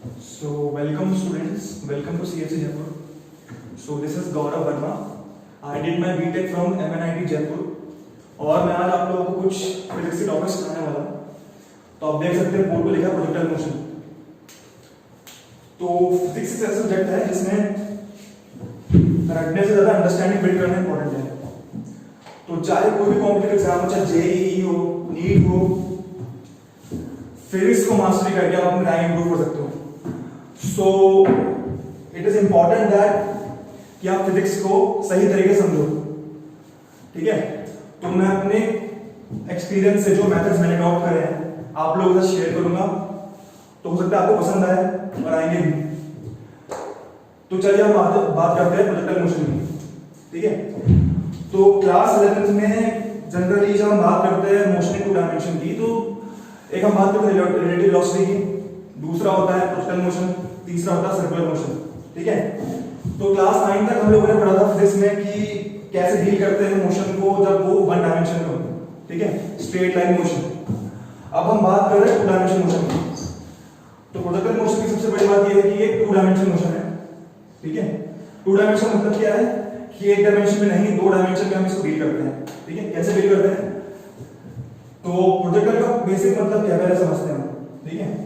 Welcome students, welcome to CFC Jaipur. So this is Gaurav Verma. I did my BTech from MNIT Jaipur और मैं आज आप लोगों को कुछ फिजिक्स के टॉपिक्स सिखाने वाला हूँ। तो आप देख सकते हैं बोर्ड पे लिखा है प्रोजेक्टाइल मोशन। तो फिजिक्स एक ऐसा सब्जेक्ट है जिसमें रटने से ज्यादा अंडरस्टैंडिंग बिल्ड करना इंपॉर्टेंट है। तो चाहे कोई भी कॉम्पिटिटिव एग्जाम हो, चाहे जेईई हो, नीट हो, फिजिक्स को मास्टरी करके आप अपनी रैंक इंप्रूव कर सकते हो। So it is important that कि आप फिजिक्स को सही तरीके से समझो, ठीक है। तो मैं अपने एक्सपीरियंस से जो मेथड्स मैंने अडॉप्ट करे हैं आप लोगों के साथ शेयर करूंगा। तो हो सकता है आपको पसंद आए और आएंगे भी। तो चलिए हम बात करते हैं प्रोजेक्टाइल मोशन की, ठीक है। तो क्लास 11th में जनरली जब हम बात करते हैं मोशन इन टू डायमेंशन की, तो एक हम बात करते हैं रिलेटिव वेलोसिटी की, दूसरा होता है प्रोजेक्टाइल मोशन, तीसरा होता है सर्कुलर मोशन, ठीक है। तो क्लास 9 तक हम लोगों ने पढ़ा था फिजिक्स में कि कैसे डील करते हैं मोशन को जब वो वन डायमेंशन में हो, ठीक है, स्ट्रेट लाइन मोशन। अब हम बात कर रहे हैं टू डायमेंशन मोशन की। तो प्रोजेक्टाइल मोशन की सबसे बड़ी बात यह है कि एक टू डायमेंशन मोशन है, ठीक है। टू डायमेंशन मतलब क्या है कि एक डायमेंशन में नहीं, दो डायमेंशन में हम इसको डील करते हैं, ठीक है। कैसे डील करते हैं? तो प्रोजेक्टाइल का बेसिक मतलब क्या है पहले समझते हैं, ठीक है।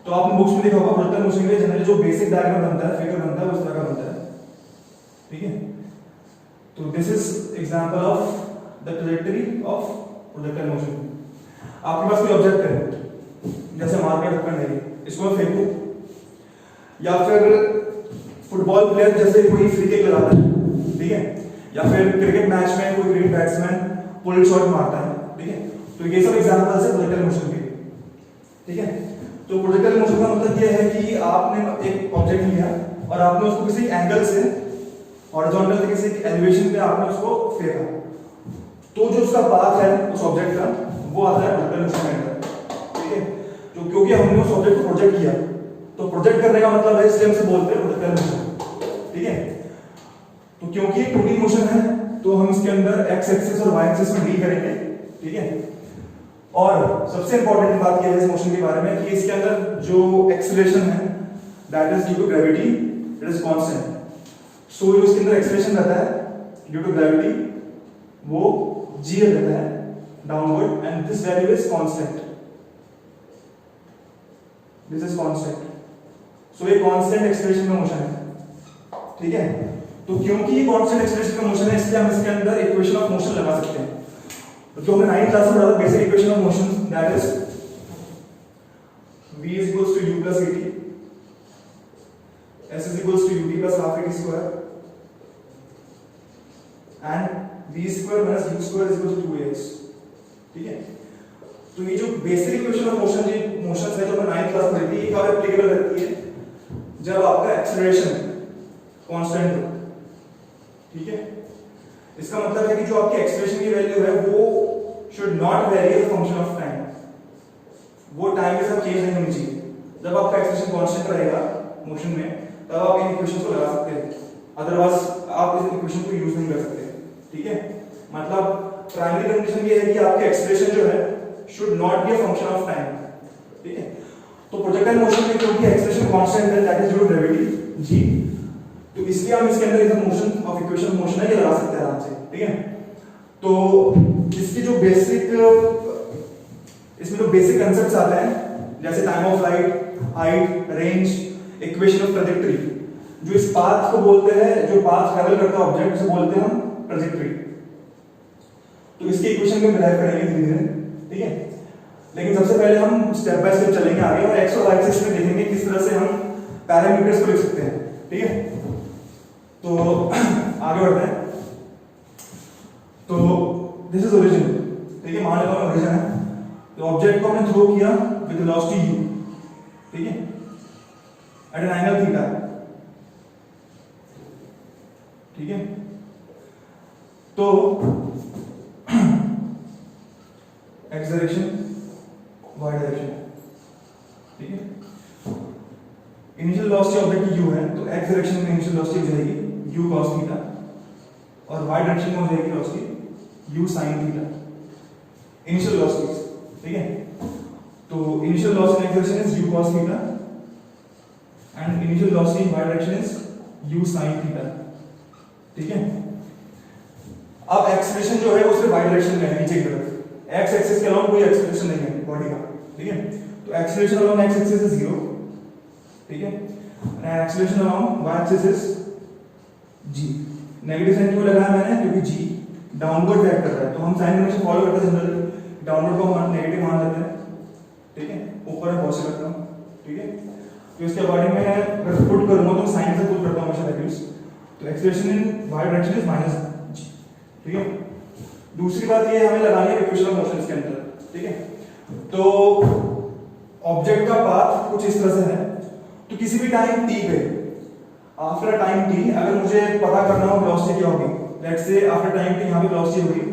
तो आपने बुक्स में देखा होगा प्रोजेक्टाइल मोशन के लिए जनरली जो बेसिक डायग्राम बनता है, फिगर बनता है, उस तरह का बनता है, ठीक है। तो this is example of the trajectory of projectile motion. आपके पास कोई ऑब्जेक्ट है, जैसे मार्कर ढक्कन है, इसको मैं फेंकूं, या फिर फुटबॉल प्लेयर जैसे कोई फ्री किक लगाता है, ठीक है, या फिर क्रिकेट मैच में कोई क्रिकेट बैट्समैन पुल शॉट मारता है, ठीक है। तो ये सब एग्जांपल्स है प्रोजेक्टाइल मोशन के, ठीक है। तो प्रोजेक्टाइल मोशन का मतलब ये है कि आपने एक ऑब्जेक्ट लिया और आपने उसको किसी एंगल से हॉरिजॉन्टल से किसी एलिवेशन पे आपने उसको फेंका, तो जो उसका पाथ है उस ऑब्जेक्ट का वो आता है प्रोजेक्टाइल मोशन के अंदर, ठीक है। तो क्योंकि हमने उस ऑब्जेक्ट को प्रोजेक्ट किया, तो प्रोजेक्ट करने का मतलब है, इसलिए हम इसे बोलते हैं प्रोजेक्टाइल मोशन, ठीक है। तो क्योंकि ये 2D मोशन है तो हम इसके अंदर एक्स एक्सिस और वाई एक्सिस में डील करेंगे, ठीक है। और सबसे इंपॉर्टेंट बात यह है इस मोशन के बारे में कि इसके अंदर जो एक्सेलरेशन है that is due to gravity, it is constant. So जो इसके अंदर एक्सेलरेशन रहता है ड्यू टू ग्रेविटी वो g रहता है downward, and this value is constant, this is constant. So ये कांस्टेंट एक्सेलरेशन का मोशन है, ठीक है। तो क्योंकि ये कांस्टेंट एक्सेलरेशन का मोशन है इसलिए हम इसके अंदर इक्वेशन ऑफ मोशन लगा सकते हैं। तो हमने 9th क्लास में पढ़ा था basic equation of motion, that is v is equals to u plus at, s is equals to ut plus half at square, and v square minus u square is equals to 2ax, ठीक है। तो ये जो basic equation of motion जी motions है जो हमने 9th class में पढ़ी थी, ये कब एप्लीकेबल रहती है जब आपका एक्सेलरेशन कांस्टेंट हो, ठीक है। इसका मतलब है कि जो आपकी एक्सप्रेशन की वैल्यू है वो should not vary as a function of time, वो टाइम के साथ चेंज नहीं होनी चाहिए। जब आपका एक्सप्रेशन कांस्टेंट रहेगा मोशन में तब आप इन इक्वेशन को लगा सकते हैं, अदरवाइज आप इस इक्वेशन को यूज नहीं कर सकते, ठीक है। मतलब प्राइमरी कंडीशन ये है कि आपके एक्सप्रेशन जो है should not be a function of time, ठीक है। तो प्रोजेक्टाइल मोशन में क्योंकि एक्सप्रेशन कांस्टेंट है that is due to gravity g, तो इसलिए हम इसके अंदर इधर मोशन ऑफ इक्वेशन मोशन है ये लगा सकते हैं आराम से, ठीक है। तो इसकी जो बेसिक इसमें जो बेसिक कांसेप्ट्स आते हैं जैसे time of flight, height, range, equation of trajectory, जो इस पाथ को बोलते हैं, जो पाथ ट्रैवल करता है ऑब्जेक्ट से बोलते हैं हम ट्रैजेक्टरी। तो इसकी इक्वेशन को डिराइव करेंगे धीरे धीरे, ठीक है। लेकिन सबसे पहले हम स्टेप बाय स्टेप चलेंगे आगे और एक्स और वाई एक्सिस में देखेंगे किस तरह से हम पैरामीटर्स को लिख सकते हैं, ठीक है। तो आगे बढ़ते हैं। तो दिस इज ओरिजिन, ठीक है, मान लेता हूं ओरिजिन है। तो ऑब्जेक्ट को हमने थ्रो किया विद वेलोसिटी u, ठीक है, एट एन एंगल थीटा, ठीक है। तो एक्स डायरेक्शन, वाई डायरेक्शन, ठीक है। इनिशियल वेलोसिटी ऑब्जेक्ट की u है तो एक्स डायरेक्शन में इनिशियल वेलोसिटी हो जाएगी u cos थीटा और वाई डायरेक्शन में हो जाएगी velocity u sin theta, initial velocity, ठीक है। तो initial velocity X direction is u cos theta and initial velocity in Y direction is u sin theta. ठीक है, अब एक्सेलरेशन जो है वो सिर्फ वाई डायरेक्शन में है, नीचे की तरफ, एक्स एक्सिस के अलावा कोई एक्सेलरेशन नहीं है बॉडी का। ठीक है, तो acceleration along X axis is 0। ठीक है, and acceleration along Y axis is g। Negative sign क्यों लगाया मैंने, क्योंकि g डाउनवर्ड वेक्टर कर रहा है, तो हम साइन कन्वेंशन फॉलो करते हैं जनरली, डाउनवर्ड को हम नेगेटिव मान लेते हैं। ठीक है, ऊपर मैं पॉजिटिव रखता हूं। ठीक है, तो इसके अकॉर्डिंग मैं अगर पुट करूंगा तो साइन से पुट करता हूं हमेशा वैल्यूज, तो acceleration in Y direction is -g। ठीक है, दूसरी बात ये हमें लगानी है इक्वेशन ऑफ मोशन के अंदर। ठीक है, तो ऑब्जेक्ट का पाथ कुछ इस तरह से है, तो किसी भी टाइम t पे, आफ्टर टाइम t, अगर मुझे पता करना हो वेलोसिटी क्या होगी, let's say after time t यहां पे वेलोसिटी होगी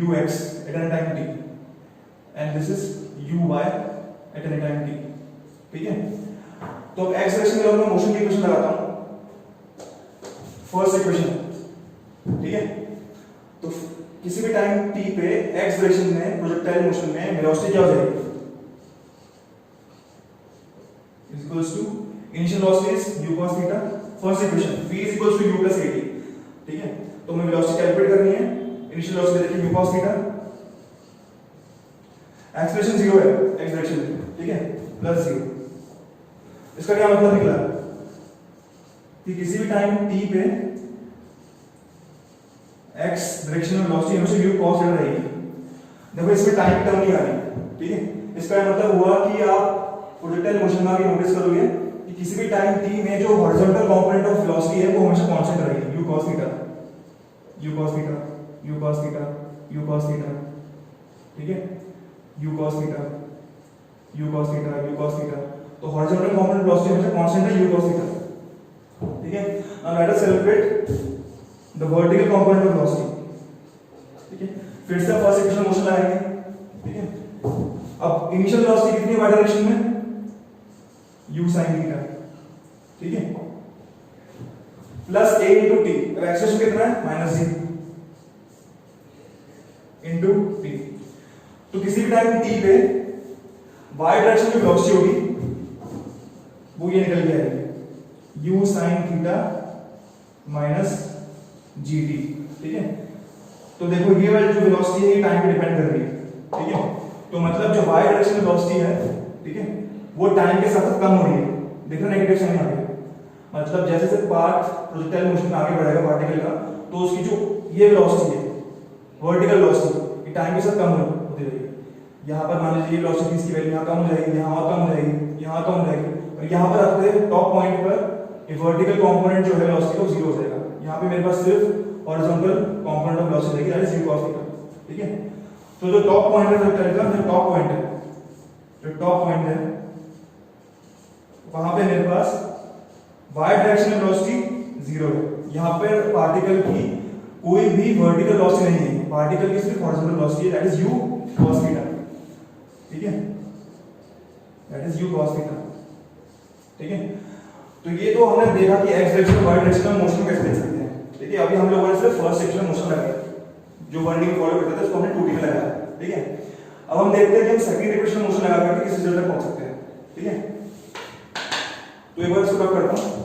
ux at any time t and this is uy at any time t। ठीक है, तो अब x डायरेक्शन में मैं मोशन की इक्वेशन लगाता हूं, फर्स्ट इक्वेशन। ठीक है, तो किसी भी टाइम t पे x डायरेक्शन में प्रोजेक्टाइल मोशन में वेलोसिटी क्या हो जाएगी, is equals to initial velocity is u cos theta, first equation v is equals to u plus at। ठीक है, तो हमें वेलोसिटी कैलकुलेट करनी है, इनिशियल वेलोसिटी देखिए u cos थीटा, एक्सेलरेशन 0 है x डायरेक्शन में। ठीक है, प्लस 0। इसका क्या मतलब निकला कि किसी भी टाइम t पे x डायरेक्शन में वेलोसिटी हमेशा u cos थीटा रहेगी। देखो इसमें टाइम टर्म नहीं आ रही। ठीक है, इसका मतलब हुआ कि आप प्रोजेक्टाइल मोशन में आगे नोटिस करोगे कि किसी भी टाइम t में जो हॉरिजॉन्टल कंपोनेंट ऑफ वेलोसिटी है वो हमेशा कांस्टेंट रहेगी, u cos theta, u cos theta, u cos theta, u cos theta. ठीक है, u cos theta, u cos theta, u cos theta, तो हॉरिजॉन्टल कंपोनेंट वेलोसिटी हमेशा कांस्टेंट है u cos थीटा। ठीक है, now let us calculate the vertical component of velocity. ठीक है, फिर से फर्स्ट इक्वेशन मोशन लगाएंगे। ठीक है, अब इनिशियल वेलोसिटी कितनी है वाई डायरेक्शन में, u sin थीटा। ठीक है, प्लस a into t, अब एक्सेलरेशन कितना है, -g into t। तो किसी भी टाइम t पे y डायरेक्शन में वेलोसिटी होगी वो ये निकल के आएगी u sin theta minus gt। ठीक है, तो देखो ये वाली जो वेलोसिटी है ये टाइम पे डिपेंड कर रही है। ठीक है, तो मतलब जो y डायरेक्शन में वेलोसिटी है, ठीक है, वो टाइम के साथ कम हो रही है। देखो नेगेटिव साइन आ गया, मतलब जैसे जैसे पार्ट प्रोजेक्टाइल मोशन में आगे बढ़ेगा पार्टिकल का, तो उसकी जो ये वेलोसिटी है वर्टिकल वेलोसिटी, ये टाइम के साथ कम होती रहेगी। यहाँ पर मान लीजिए वेलोसिटी इसकी वैल्यू यहाँ कम हो जाएगी, यहाँ और कम हो जाएगी, यहाँ कम हो जाएगी, और यहाँ पर आपके टॉप पॉइंट पर ये वर्टिकल कंपोनेंट जो है वेलोसिटी का 0 हो जाएगा। यहाँ पे मेरे पास सिर्फ हॉरिजॉन्टल कंपोनेंट ऑफ वेलोसिटी रहेगी, that is u cos theta. ठीक है, तो जो टॉप पॉइंट है प्रोजेक्टाइल का, जो टॉप पॉइंट है, जो टॉप पॉइंट है वहां पे मेरे पास y डायरेक्शन में वेलोसिटी 0 है। यहाँ पर पार्टिकल की कोई भी वर्टिकल वेलोसिटी नहीं है, पार्टिकल की सिर्फ हॉरिजॉन्टल वेलोसिटी है, that is u cos theta. ठीक है, that is u cos theta. ठीक है, तो ये तो हमने देखा कि x डायरेक्शन में y डायरेक्शन में मोशन कैसे देख सकते हैं। ठीक है, अभी हम लोगों ने सिर्फ फर्स्ट सेक्शन मोशन लगाया, जो वर्डिंग फॉलो करते थे उसको हमने 2D में लगाया। ठीक है, अब हम देखते हैं कि हम सेकंड इक्वेशन मोशन लगा करके किस रिजल्ट तक पहुंच सकते हैं। ठीक है, तो एक बार इसको रख करता हूं।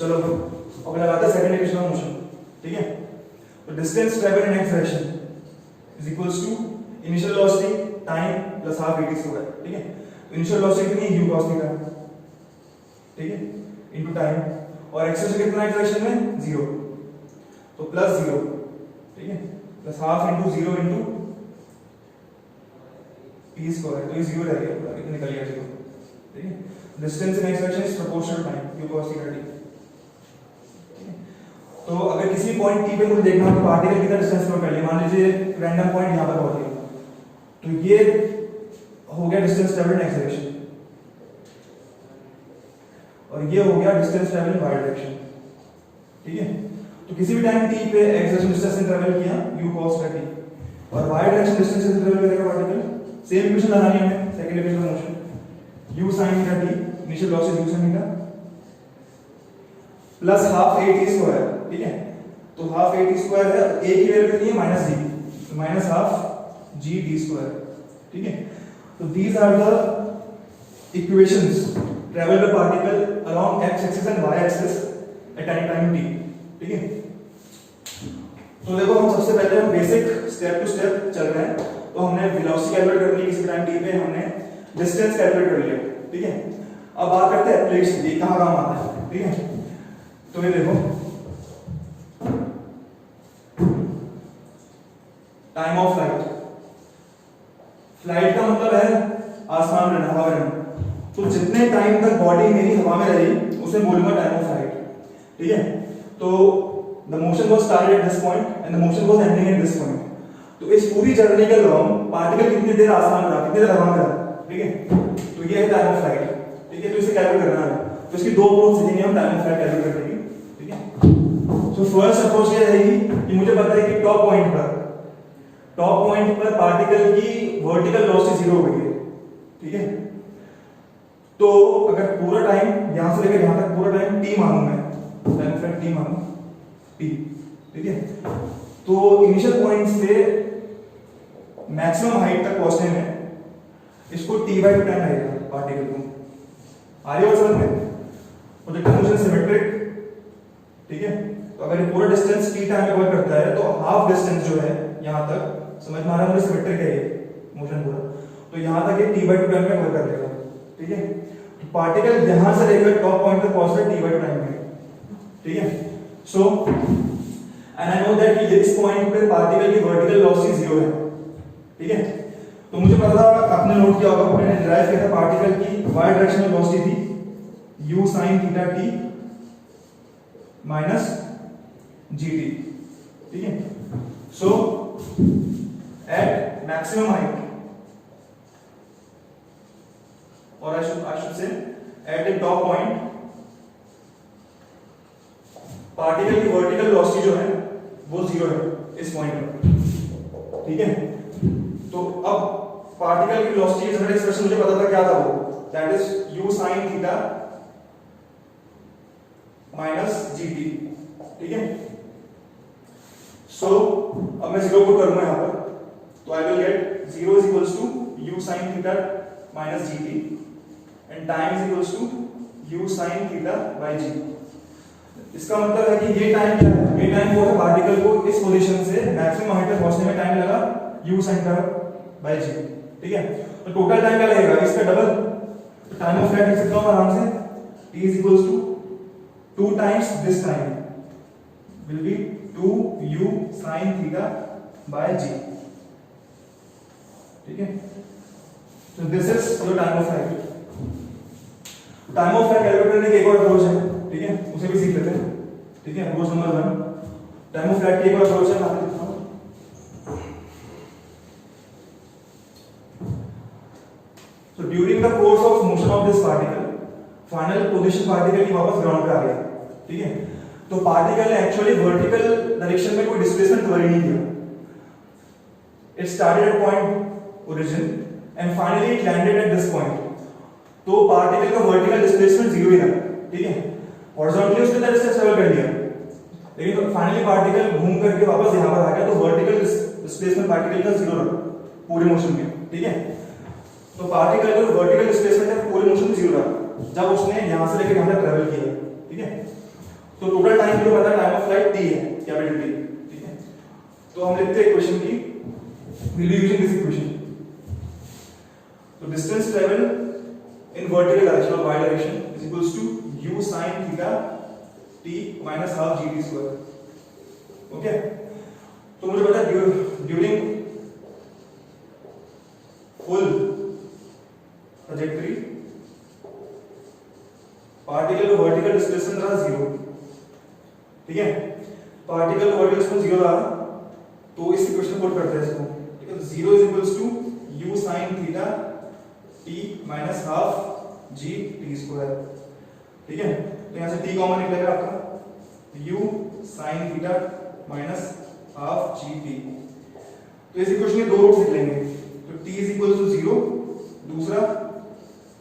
चलो अब लगाते हैं सेकंड इक्वेशन ऑफ मोशन। ठीक है, तो distance travel in X direction is equals to initial velocity time plus half at square. ठीक है, इनिशियल वेलोसिटी कितनी है, u cos थीटा। ठीक है, इनटू टाइम, और एक्सेलरेशन कितना है एक्स डायरेक्शन में 0, तो प्लस 0। ठीक है, plus half into 0 into t square, तो ये 0 रह गया पूरा, कितना निकल गया 0। ठीक है, distance in X direction is proportional time u cos theta t। तो अगर किसी पॉइंट t पे मुझे देखना हो कि पार्टिकल कितना डिस्टेंस कवर कर लिया, मान लीजिए रैंडम पॉइंट यहां पर पहुंच गया, तो ये हो गया distance travelled in X direction, और ये हो गया distance travel in Y direction. ठीक है, तो किसी भी टाइम t पे x डायरेक्शन डिस्टेंस से ट्रैवल किया u cos t, और y डायरेक्शन डिस्टेंस से ट्रैवल करेगा पार्टिकल, सेम इक्वेशन लगानी है हमें, second equation of motion u sin theta t, initial velocity u sin theta plus half at square. ठीक है, तो हाफ ए टी स्क्वायर है, ए की वैल्यू कितनी है माइनस डी, तो minus half G T square. ठीक है, तो these are the equations travel by particle along X axis and Y axis at any time T. ठीक है, तो देखो हम सबसे पहले हम बेसिक स्टेप टू स्टेप चल रहे हैं। तो हमने वेलोसिटी कैलकुलेट कर ली किसी टाइम टी पे, हमने डिस्टेंस कैलकुलेट कर लिया। ठीक है, अब बात करते हैं एप्लीकेशन, ये कहां काम आता है। ठीक है, तो ये देखो टाइम ऑफ फ्लाइट, फ्लाइट का मतलब है आसमान में हवा में। तो जितने टाइम तक बॉडी मेरी हवा में रही उसे बोलूंगा टाइम ऑफ फ्लाइट। ठीक है, तो the motion was started at this point and the motion was ending at this point. तो इस पूरी जर्नी के दौरान पार्टिकल कितनी देर आसमान में रहा, कितनी देर हवा में रहा। ठीक है, तो ये है टाइम ऑफ फ्लाइट। ठीक है, तो इसे कैलकुलेट करना है, तो इसकी दो अप्रोच सीखेंगे हम टाइम ऑफ फ्लाइट कैलकुलेट करने की। ठीक है, तो फर्स्ट अप्रोच ये रहेगी कि मुझे पता है कि टॉप पॉइंट पर पार्टिकल की वर्टिकल वेलोसिटी 0 हो गई है। ठीक है, तो अगर पूरा टाइम यहां से लेकर यहां तक पूरा टाइम टी मानूं मैं, टाइम ऑफ फ्लाइट टी मानूं टी। ठीक है, तो इनिशियल पॉइंट से मैक्सिमम हाइट तक पहुंचने में इसको टी बाई टू टाइम लगेगा पार्टिकल को। आ रही है समझ में? Projective motion symmetric. ठीक है, तो अगर ये पूरा डिस्टेंस टी टाइम में कवर करता है तो हाफ डिस्टेंस जो है यहां तक, समझ में आ रहा है मुझे, सिमेट्रिक है ये मोशन पूरा, तो यहां तक ये टी बाई टू टाइम में कवर कर लेगा। ठीक है, तो पार्टिकल यहां से लेकर टॉप पॉइंट तक पहुंच रहा है टी बाई टू टाइम में। ठीक है, so and I know that कि इस पॉइंट पे पार्टिकल की वर्टिकल वेलोसिटी 0 है। ठीक है, तो मुझे पता था, आपने नोट किया होगा, मैंने डिराइव किया था पार्टिकल की y डायरेक्शन में वेलोसिटी थी u sin theta t minus gt। ठीक है, सो एट मैक्सिमम हाइट, और I should say at the top point, particle की वर्टिकल वेलोसिटी जो है वो 0 है इस पॉइंट पर। ठीक है, तो अब पार्टिकल की वेलोसिटी की जनरल एक्सप्रेशन मुझे पता था क्या था, वो that is u sin theta minus gt। ठीक है, सो अब मैं 0 पुट करूंगा यहां पर, तो I will get 0 is equals to u sin theta minus gt and time is equals to u sin theta by g। इसका मतलब है कि ये टाइम क्या है, ये टाइम वो है पार्टिकल को इस पोजीशन से मैक्सिमम हाइट तक पहुंचने में टाइम लगा u sin theta by g। ठीक है, तो टोटल टाइम क्या लगेगा इसका डबल, तो टाइम ऑफ फ्लाइट लिख सकता हूं आराम से, t is equals to 2 times this time will be 2u sin theta by g। ठीक है, so this is your time of flight। Time of flight calculate करने की एक और अप्रोच है। ठीक है, उसे भी सीख लेते हैं। ठीक है, approach number 1, time of flight की एक और अप्रोच है, मैं लिखता हूं। So during the course of motion of this particle, final position particle की वापस ग्राउंड पे आ गया। ठीक है, तो पार्टिकल ने एक्चुअली वर्टिकल डायरेक्शन में कोई डिस्प्लेसमेंट कवर ही नहीं किया। It started at point origin and finally it landed at this point. तो पार्टिकल का वर्टिकल डिस्प्लेसमेंट 0 ही था। ठीक है, हॉरिजॉन्टली उसने डायरेक्शन ट्रैवल कर लिया, लेकिन फाइनली पार्टिकल घूम करके वापस यहां पर आ गया, तो वर्टिकल डिस्प्लेसमेंट पार्टिकल का 0 रहा पूरे मोशन में। ठीक है, तो पार्टिकल का वर्टिकल डिस्प्लेसमेंट है पूरे मोशन में 0 रहा जब उसने यहां से लेकर यहां तक ट्रैवल किया। ठीक है, तो टोटल टाइम जो पता है टाइम ऑफ फ्लाइट t है, कैपिटल T। ठीक है, तो हम लिखते हैं इक्वेशन की, will be using this equation. तो distance travel in vertical direction और y direction is equals to u sin theta t minus half gt square. Okay, तो मुझे पता है ड्यूरिंग फुल ट्रैजेक्टरी पार्टिकल का वर्टिकल डिस्प्लेसमेंट रहा 0। ठीक है, पार्टिकल का वर्टिकल डिस्प्लेसमेंट 0 रहा, तो इस इक्वेशन पुट करते हैं इसको। ठीक है, तो 0 is equals to u sin theta t minus half g t square. ठीक है, तो यहां से t कॉमन निकलेगा आपका, u sin theta minus half g t। तो इस इक्वेशन के दो रूट्स लिख लेंगे, तो t इज इक्वल्स टू 0, दूसरा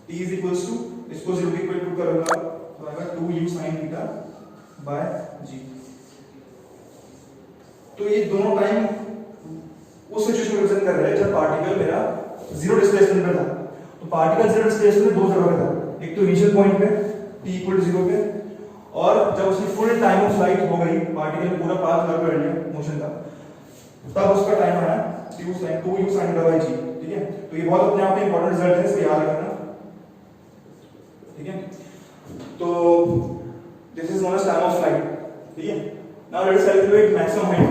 t इज इक्वल्स टू, इसको 0 के इक्वल पुट करूंगा तो आएगा 2u sin theta by g। तो ये दोनों टाइम उस सिचुएशन में रिप्रेजेंट कर रहे हैं जब पार्टिकल मेरा जीरो डिस्प्लेसमेंट पे था। तो पार्टिकल जीरो डिस्प्लेसमेंट दो जगह पे था, एक तो इनिशियल पॉइंट पे t इक्वल टू 0 पे, और जब उसकी फुल टाइम ऑफ फ्लाइट हो गई, पार्टिकल पूरा पाथ कवर कर लिया मोशन का, तब उसका टाइम आया 2u sin theta by g। ठीक है, तो ये बहुत अपने आप में इंपॉर्टेंट रिजल्ट है, इसको याद रखना। ठीक है, तो this is known as time of flight. ठीक है, now let us calculate maximum height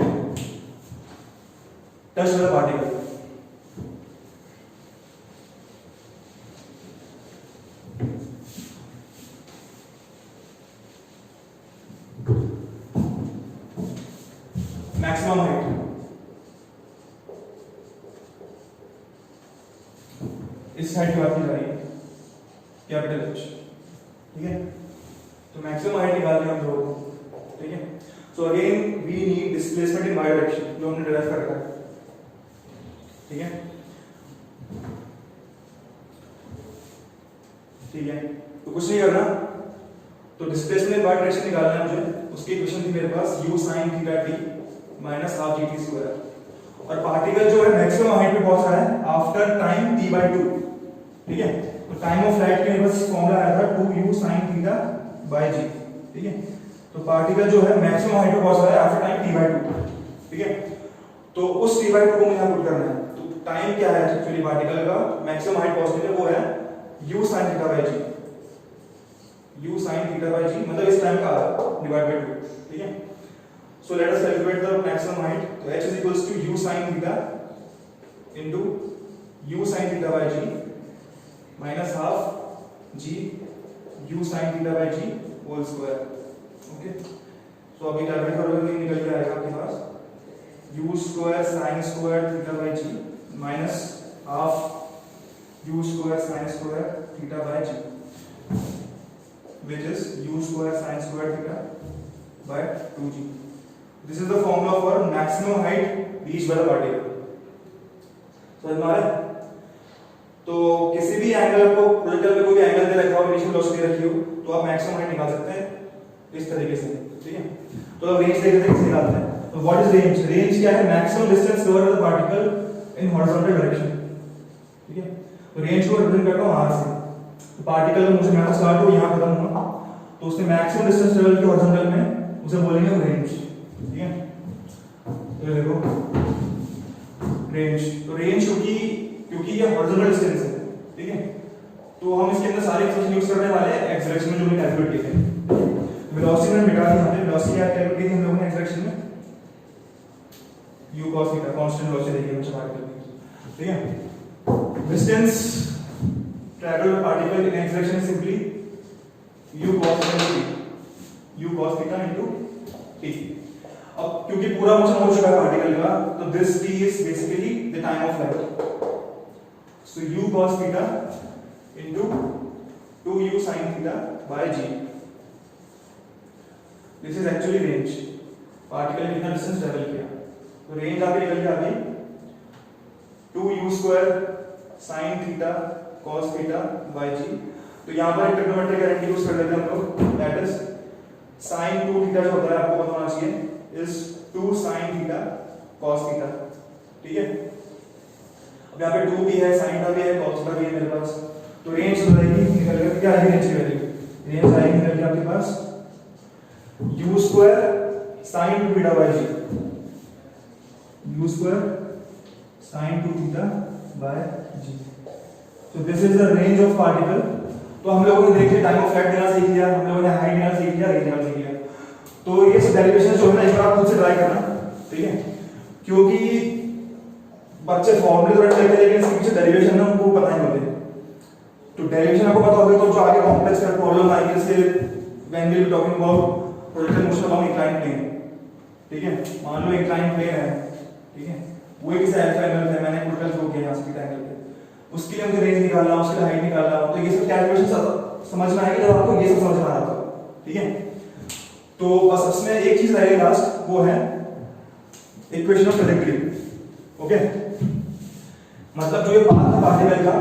touch the particle. Maximum height इस हाइट की बात की जा रही है, कैपिटल H। ठीक है, तो मैक्सिमम हाइट निकालनी है हम लोगों को। ठीक है, so again we need displacement in y direction, जो हमने डिराइव कर रखा है। ठीक है, ठीक है, तो कुछ नहीं करना, तो डिस्प्लेसमेंट इन y डायरेक्शन निकालना है मुझे। उसकी इक्वेशन थी मेरे पास u sin theta t minus half gt square, और पार्टिकल जो है मैक्सिमम हाइट पे पहुंच रहा है आफ्टर टाइम t by 2। ठीक है, तो टाइम ऑफ फ्लाइट के मेरे पास फॉर्मूला आया था 2u sin theta by g। ठीक है, तो पार्टिकल जो है मैक्सिमम हाइट पे पहुंच रहा है आफ्टर टाइम t by 2। ठीक है, तो उस t by 2 को मुझे यहां पुट करना है। तो टाइम क्या है एक्चुअली पार्टिकल का मैक्सिमम हाइट पहुंचने में, वो है u sin theta by g। u sin theta by g मतलब इस टाइम का डिवाइड बाय 2। ठीक है, so let us calculate the maximum height। तो h is equals to u sin theta into u sin theta by g minus half g u sin theta by g whole square। Okay, so अभी calculate करोगे तो निकल के आएगा आपके पास u square sin square theta by g minus half u square sin square theta by g, which is u square sin square theta by 2g। This is the formula for maximum height reached by the particle। समझ में आ रहा है? तो किसी भी angle को projector में कोई भी एंगल दे रखा हो, इनिशियल वेलोसिटी दे रखी हो, तो आप मैक्सिमम हाइट निकाल सकते हैं इस तरीके से। ठीक है, तो अब रेंज देखते हैं कैसे निकालते हैं। तो व्हाट इज रेंज? रेंज क्या है? Maximum distance covered by the particle in horizontal direction. ठीक है, तो रेंज को रिप्रेजेंट करता हूं r से। तो पार्टिकल मुझे यहां से स्टार्ट हो, यहां खत्म होना, तो उसने मैक्सिमम डिस्टेंस ट्रेवल किया हॉरिजॉन्टल में, उसे बोलेंगे रेंज। ठीक है, ये देखो रेंज। तो रेंज क्योंकि ये हॉरिजॉन्टल डिस्टेंस है। ठीक है, तो हम इसके अंदर सारे एक्सप्रेशन यूज करने वाले हैं एक्स डायरेक्शन में जो हमने कैलकुलेट किए थे। वेलोसिटी में मिटा दी हमने, वेलोसिटी क्या कैलकुलेट की थी हम लोगों ने एक्स डायरेक्शन में, u cos theta constant velocity देखिए हमेशा पार्टिकल की। ठीक है, distance travel by particle in X direction is simply u cos theta into t। अब क्योंकि पूरा मोशन हो चुका है पार्टिकल का, तो this t is basically the time of flight. So u cos theta into 2u sin theta by g। This is actually range, particle ने कितना डिस्टेंस ट्रैवल किया। तो रेंज आपकी निकल के आ गई 2u square sin theta cos theta by g। तो यहां पर ट्रिग्नोमेट्रिक गारंटी यूज कर लेते हैं हम लोग, दैट इज sin 2 थीटा जो होता है आपको पता होना चाहिए is 2 sin theta cos theta. ठीक है, अब यहाँ पे 2 भी है, sin थीटा भी है, cos थीटा भी है मेरे पास। तो रेंज हो जाएगी निकल के क्या आएगी रेंज की वैल्यू? रेंज आएगी निकल के आपके पास u square sin 2 theta by g, u square sin 2 theta by g। So this is the range of particle. तो हम लोगों ने देखिए टाइम ऑफ फ्लाइट देना सीख लिया, हम लोगों ने हाइट देना सीख लिया, रेंज देना सीख लिया। तो ये सब डेरिवेशन जो है ना, एक बार आप खुद से ट्राई करना। ठीक है, क्योंकि बच्चे फॉर्मूले तो रट लेते हैं, लेकिन इसके पीछे डेरिवेशन ना उनको पता नहीं होते। तो डेरिवेशन आपको पता होगा तो जो आगे कॉम्प्लेक्स का प्रॉब्लम आएगी, जैसे when we will talking about projected motion along inclined plane. ठीक है, मान लो इंक्लाइंड प्लेन है, ठीक है, वो एक से अल्फा एंगल है, मैंने टोटल ड्रॉ किया स्पीड एंगल पे, उसके लिए मुझे रेंज निकालना, उसके लिए हाइट निकालना। तो ये सब कैलकुलेशन समझ में आएगी जब आपको ये सब समझ में आ रहा था। ठीक है, तो बस इसमें एक चीज रहेगी लास्ट, वो है इक्वेशन ऑफ ट्रैजेक्टरी। ओके, मतलब जो ये पाथ है पार्टिकल का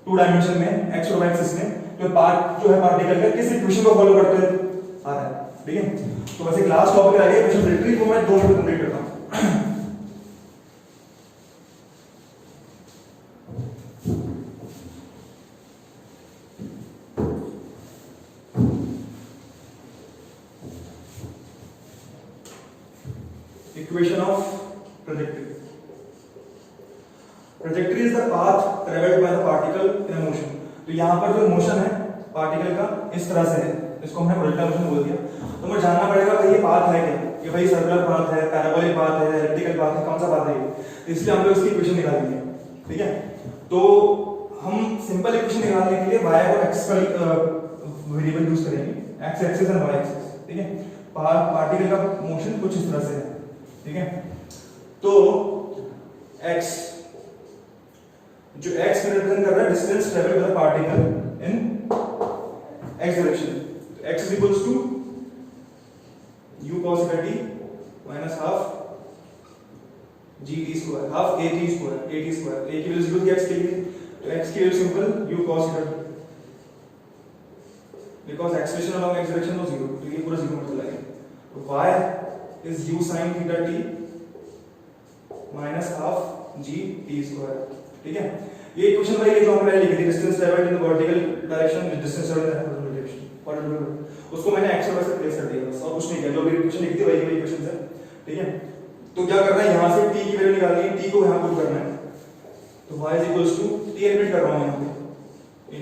2 डायमेंशन में एक्स और वाई एक्सिस में, तो पाथ जो है पार्टिकल का किस इक्वेशन को फॉलो करते आ रहा है? ठीक है। तो वैसे क्लास टॉपिक आ गया इक्वेशन ट्रेजेक्टरी को मैं 2 मिनट कंप्लीट करता हूँ। Equation of trajectory. Trajectory is the path traveled by the particle in a motion. तो यहाँ पर जो मोशन है पार्टिकल का इस तरह से है, इसको हमने प्रोजेक्टाइल मोशन बोल दिया। तो मुझे जानना पड़ेगा भाई ये पाथ है क्या, कि भाई सर्कुलर पाथ है, पैराबोलिक पाथ है, एलिप्टिकल पाथ है, कौन सा पाथ है ये। इसलिए हम लोग इसकी इक्वेशन निकालेंगे, ठीक है। तो हम सिंपल इक्वेशन निकालने के लिए y और x का वेरिएबल यूज करेंगे, x axis and y axis, ठीक है। पार्टिकल का मोशन कुछ इस तरह से है, ठीक है। तो x जो x रिप्रेजेंट कर रहा है distance travel by the particle in x direction. तो x is equals to u cos θ t minus half g t square, half a t square, a t square. a की value 0 थी x के लिए, तो x की वैल्यू simple u cos θ t, because acceleration along x direction तो 0, तो ये पूरा 0 में चला गया। तो y is u sin θ t minus half g t square, ठीक है। ये इक्वेशन वही है जो हमने लिखी थी, distance travelled in the vertical direction with distance travelled in the horizontal direction, उसको मैंने x और y से प्लेस कर दिया बस, और कुछ नहीं किया। जो भी इक्वेशन लिखी थी वही इक्वेशन है, ठीक है। तो क्या करना है, यहां से t की वैल्यू निकालनी है, t को यहां पुट करना है। तो y is equals to t eliminate कर रहा हूं यहां पे,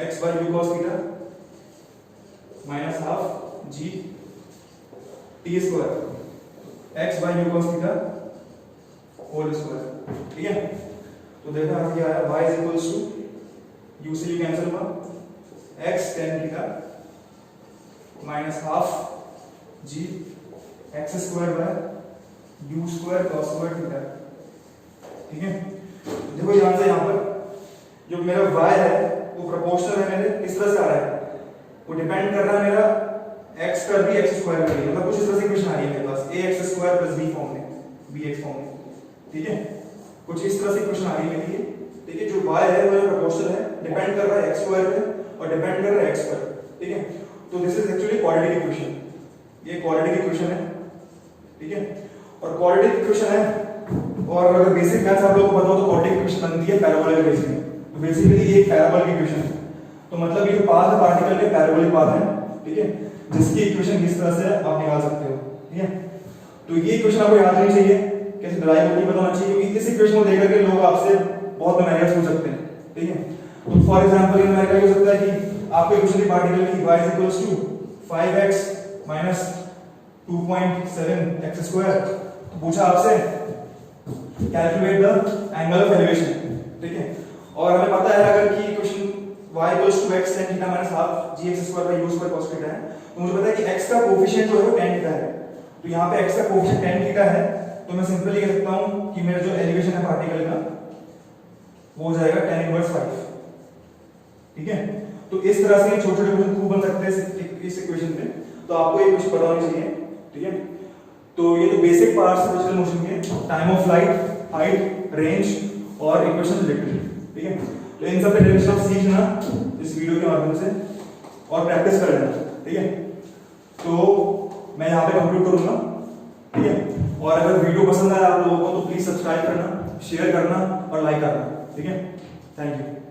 x by u cos θ minus half g t square, x by u cos θ whole square, ठीक है। तो देखना क्या आया, y is equals to u से u कैंसिल हुआ, x tan θ minus half g x square by u square cos square θ, ठीक है। देखो ध्यान से यहाँ पर जो मेरा y है वो प्रोपोर्शनल है मेरे किस तरह से आ रहा है, वो डिपेंड कर रहा है मेरा x पर भी x स्क्वायर पर, मतलब कुछ इस तरह से इक्वेशन आ रही है मेरे पास ax square plus b form में, bx फॉर्म में, ठीक है। कुछ इस तरह से इक्वेशन आ रही है मेरी ये, ठीक है। जो y है वो प्रोपोर्शनल है, डिपेंड कर रहा है x स्क्वायर पे और डिपेंड कर रहा है x पर, ठीक है। तो this is actually quadratic equation, ये क्वाड्रेटिक इक्वेशन है, ठीक है। और क्वाड्रेटिक इक्वेशन है, और अगर बेसिक मैथ्स आप लोगों को पता हो तो क्वाड्रेटिक इक्वेशन बनती है पैराबोलिक बेस में। तो बेसिकली ये एक पैराबोलिक इक्वेशन है, तो मतलब ये जो पाथ है पार्टिकल के पैराबोलिक पाथ है, ठीक है, जिसकी इक्वेशन इस तरह से आप निकाल सकते हो, ठीक है। तो ये इक्वेशन आपको याद नहीं चाहिए, कैसे डिराइव होती है बताना चाहिए, क्योंकि इस इक्वेशन को देख करके लोग आपसे बहुत न्यूमेरिकल्स पूछ सकते हैं, ठीक है। तो फॉर एग्जांपल ये न्यूमेरिकल हो सकता है कि आपको इक्वेशन दी पार्टिकल की y is equals to 5x minus 2.7 x square, तो पूछा आपसे calculate the angle of elevation, ठीक है। और हमें पता है अगर कि equation y equals to x tan θ minus half gx square by u square cos θ है, तो मुझे पता है कि x का कोएफिशिएंट जो है वो tan θ है। तो यहाँ पे x का कोएफिशिएंट tan θ है, तो मैं सिंपली कह सकता हूं कि मेरा जो एलिवेशन है पार्टिकल का वो हो जाएगा tan इनवर्स 5, ठीक है। तो इस तरह से छोटे छोटे क्वेश्चन खूब बन सकते हैं इस इक्वेशन पे, तो आपको ये कुछ पता होना चाहिए, ठीक है। तो ये तो बेसिक पार्ट्स है फिजिकल मोशन के, time of flight, height, range और इक्वेशन रिलेटेड, ठीक है। तो इन सब के डेरिवेशन आप सीखना इस वीडियो के माध्यम से और प्रैक्टिस कर लेना, ठीक है। तो मैं यहाँ पे कंक्लूड करूंगा, ठीक है। और अगर वीडियो पसंद आया आप लोगों को तो प्लीज सब्सक्राइब करना, शेयर करना और लाइक करना, ठीक है। Thank you.